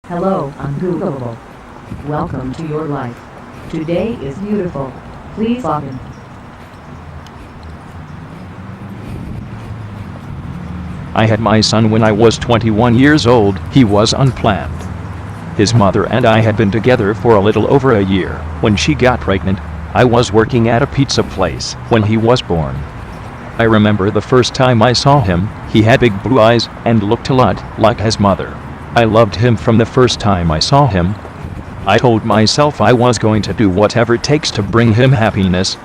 Hello, Ungoogleable. Welcome to your life. Today is beautiful. Please log in. I had my son when I was 21 years old. He was unplanned. His mother and I had been together for a little over a year. When she got pregnant, I was working at a pizza place when he was born. I remember the first time I saw him, he had big blue eyes and looked a lot like his mother. I loved him from the first time I saw him. I told myself I was going to do whatever it takes to bring him happiness.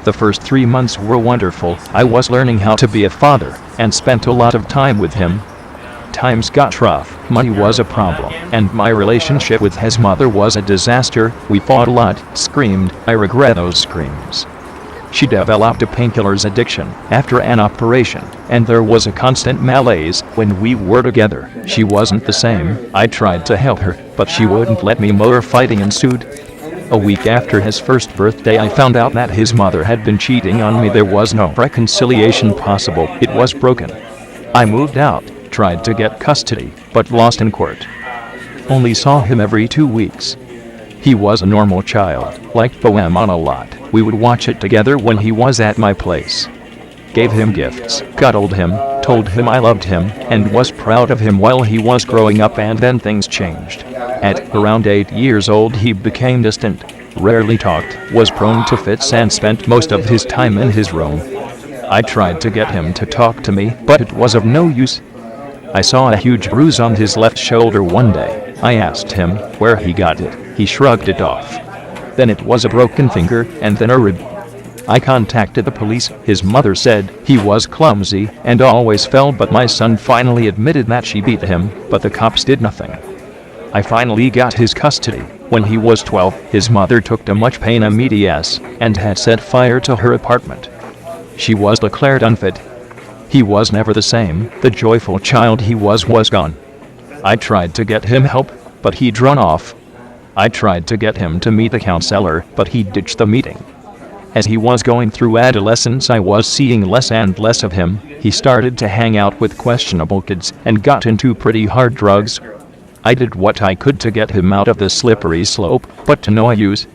The first 3 months were wonderful. I was learning how to be a father and spent a lot of time with him. Times got rough, money was a problem, and my relationship with his mother was a disaster. We fought a lot, screamed. I regret those screams. She developed a painkillers addiction after an operation, and there was a constant malaise when we were together. She wasn't the same. I tried to help her, but she wouldn't let me. More fighting ensued. A week after his first birthday, I found out that his mother had been cheating on me. There was no reconciliation possible. It was broken. I moved out, tried to get custody, but lost in court. Only saw him every 2 weeks. He was a normal child, liked Poemon a lot. We would watch it together when he was at my place. Gave him gifts, cuddled him, told him I loved him, and was proud of him while he was growing up, and then things changed. At around 8 years old he became distant, rarely talked, was prone to fits, and spent most of his time in his room. I tried to get him to talk to me, but it was of no use. I saw a huge bruise on his left shoulder one day. I asked him where he got it. He shrugged it off. Then it was a broken finger, and then a rib. I contacted the police. His mother said he was clumsy and always fell, but my son finally admitted that she beat him, but the cops did nothing. I finally got his custody. When he was 12, his mother took too much pain immediate and had set fire to her apartment. She was declared unfit. He was never the same. The joyful child he was gone. I tried to get him help, but he'd run off. I tried to get him to meet a counselor, but he ditched the meeting. As he was going through adolescence, I was seeing less and less of him. He started to hang out with questionable kids and got into pretty hard drugs. I did what I could to get him out of the slippery slope, but to no use.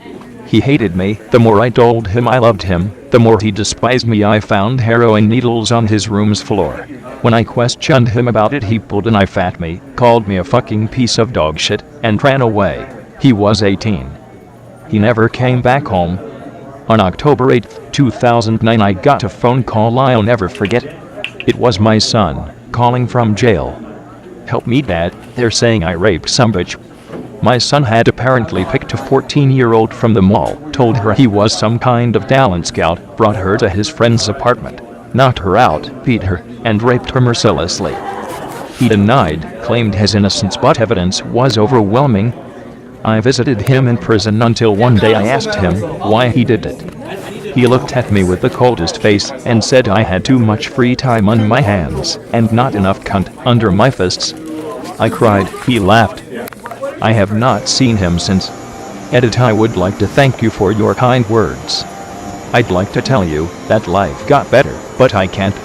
He hated me. The more I told him I loved him, the more he despised me. I found heroin needles on his room's floor. When I questioned him about it, he pulled a knife at me, called me a fucking piece of dog shit, and ran away. He was 18. He never came back home. On October 8, 2009, I got a phone call I'll never forget. It was my son, calling from jail. "Help me, Dad, they're saying I raped some bitch." My son had apparently picked a 14-year-old from the mall, told her he was some kind of talent scout, brought her to his friend's apartment, knocked her out, beat her, and raped her mercilessly. He denied, claimed his innocence, but evidence was overwhelming. I visited him in prison until one day I asked him why he did it. He looked at me with the coldest face and said I had too much free time on my hands and not enough cunt under my fists. I cried. He laughed. I have not seen him since. Edit. I would like to thank you for your kind words. I'd like to tell you that life got better, but I can't.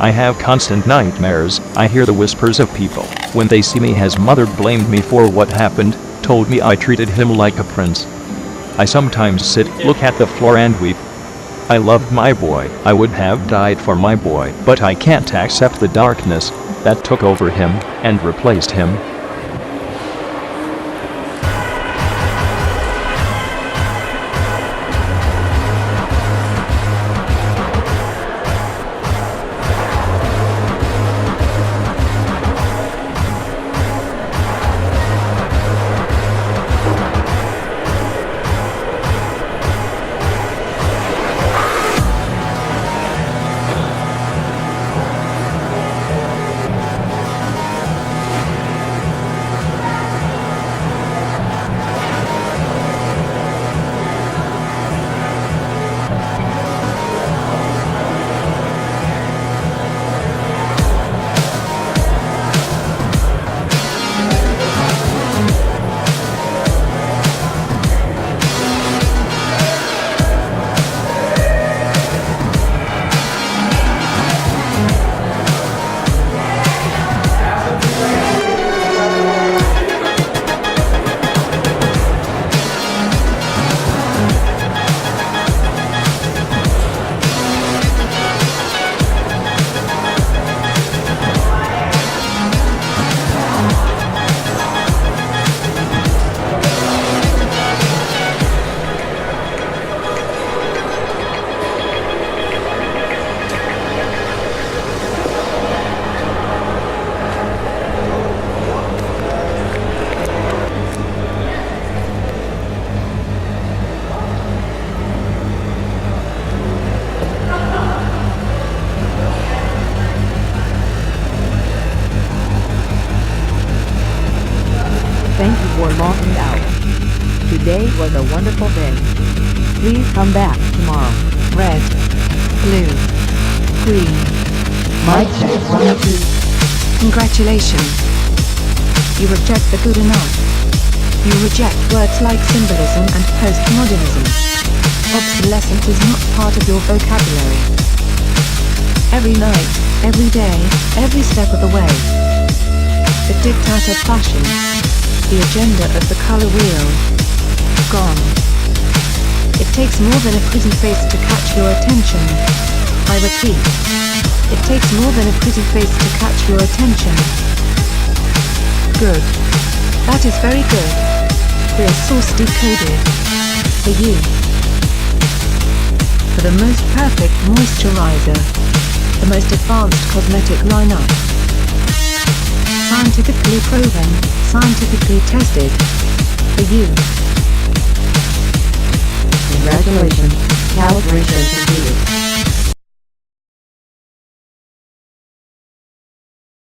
I have constant nightmares. I hear the whispers of people when they see me. His mother blamed me for what happened, told me I treated him like a prince. I sometimes sit, look at the floor and weep. I loved my boy. I would have died for my boy, but I can't accept the darkness that took over him and replaced him. Thank you for logging out. Today was a wonderful day. Please come back tomorrow. Red, blue, green. Mic check 1 2. Congratulations. You reject the good enough. You reject words like symbolism and postmodernism. Obsolescence is not part of your vocabulary. Every night, every day, every step of the way. The diktat of fashion. The agenda of the color wheel. Gone. It takes more than a pretty face to catch your attention. I repeat. It takes more than a pretty face to catch your attention. Good. That is very good. Clear source decoded. For you. For the most perfect moisturizer. The most advanced cosmetic lineup. Scientifically proven, scientifically tested. For you. Congratulations, calibration completed.